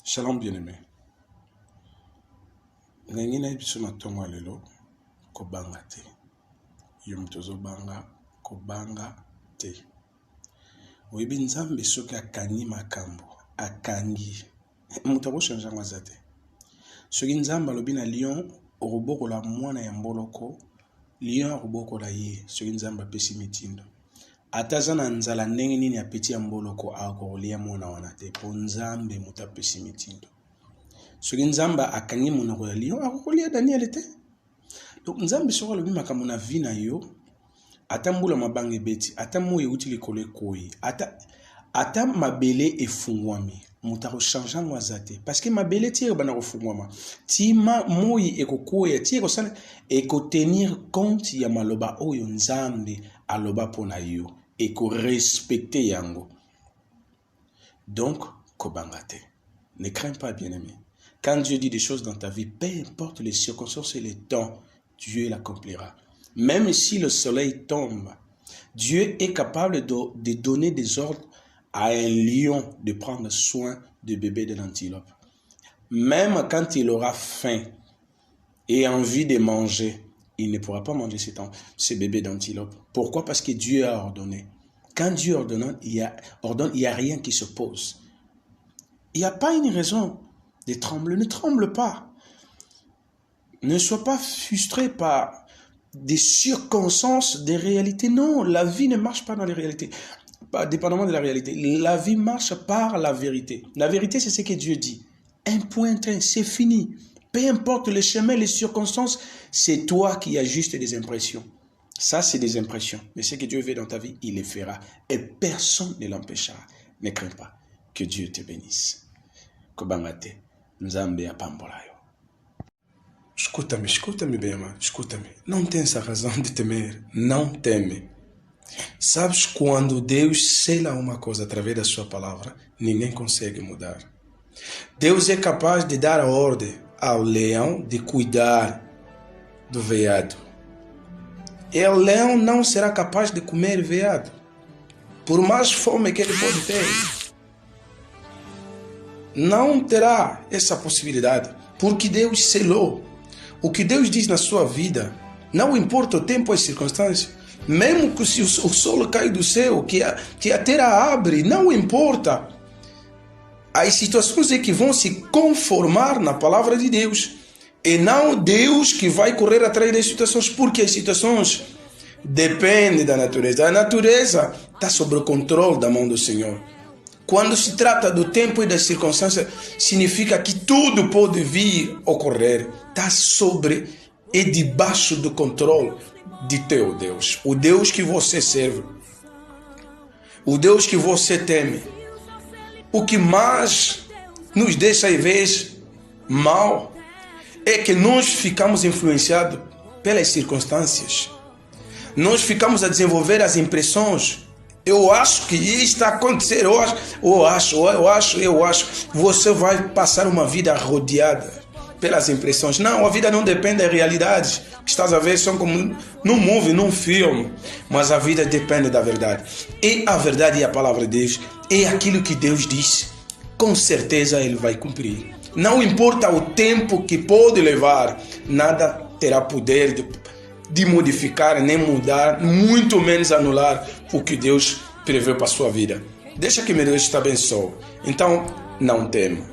Shalom bien-aimé. Ndenge na biso na tongo lelo kobanga te. Yo mtozo banga kobanga te. Oyebi Nzambe soki akangi makambo, akangi. Mutu akochange ngwa te. Soki Nzambe alobi na lion okobokola mwana ya mboloko, lion akobokola ye soki Nzambe apesi mitindo. Ataza na nzala ndenge nini apeti ya mboloko akokolia mwana wana te po Nzambe mutu apesi mitindo. Soki Nzambe akangi monoko ya lion akokolia Daniel te. Donc Nzambe soki alobi makambo na vi na yo, ata mbula mabanga ebeti, ata moyi euti likolo ekoyi, ata mabele efungwami, mutu akochange ngwa te parce que mabele ti ebanda kofungwama, ti moyi ekokoya ti ekosala ekotenir compte ya maloba oyo Nzambe aloba pona yo ekorespecte yango. Donc kobanga te. Ne crains pas, bien-aimé. Quand Dieu dit des choses dans ta vie, peu importe les circonstances et les temps, Dieu l'accomplira. Même si le soleil tombe, Dieu est capable de donner des ordres à un lion de prendre soin du bébé de l'antilope. Même quand il aura faim et envie de manger, il ne pourra pas manger ce bébé d'antilope. Pourquoi? Parce que Dieu a ordonné. Quand Dieu ordonne, il y a rien qui se pose. Il n'y a pas une raison de trembler. Ne tremble pas. Ne sois pas frustré par des circonstances, des réalités. Non, la vie ne marche pas dans les réalités. Pas dépendamment de la réalité. La vie marche par la vérité. La vérité, c'est ce que Dieu dit. Un point, c'est fini. Peu importe le chemin, les circonstances, c'est toi qui ajustes des impressions. Ça, c'est des impressions. Mais ce que Dieu veut dans ta vie, il le fera. Et personne ne l'empêchera. Ne crains pas. Que Dieu te bénisse. Kobangate. Nzambe apambola yo. Escuta-me bem, amado. Escuta-me. Não tem essa razão de temer. Não teme. Sabes, quando Deus sela uma coisa através da sua palavra, ninguém consegue mudar. Deus é capaz de dar a ordem ao leão de cuidar do veado. E o leão não será capaz de comer veado, por mais fome que ele pode ter. Não terá essa possibilidade, porque Deus selou. O que Deus diz na sua vida, não importa o tempo e as circunstâncias, mesmo que se o sol cai do céu, que a terra abre, não importa. As situações é que vão se conformar na palavra de Deus. E não Deus que vai correr atrás das situações, porque as situações dependem da natureza. A natureza está sob o controle da mão do Senhor. Quando se trata do tempo e das circunstâncias, significa que tudo pode vir ocorrer. Está sobre e debaixo do controle de teu Deus. O Deus que você serve. O Deus que você teme. O que mais nos deixa às vezes mal é que nós ficamos influenciados pelas circunstâncias. Nós ficamos a desenvolver as impressões. Eu acho que isso está a acontecer. Eu acho. Você vai passar uma vida rodeada pelas impressões. Não, a vida não depende da realidade. Que estás a ver são como num movie, num filme. Mas a vida depende da verdade. E a verdade é a palavra de Deus. É aquilo que Deus disse. Com certeza Ele vai cumprir. Não importa o tempo que pode levar, nada terá poder de modificar, nem mudar, muito menos anular o que Deus preveu para a sua vida. Deixa que meu Deus te abençoe. Então, não tema.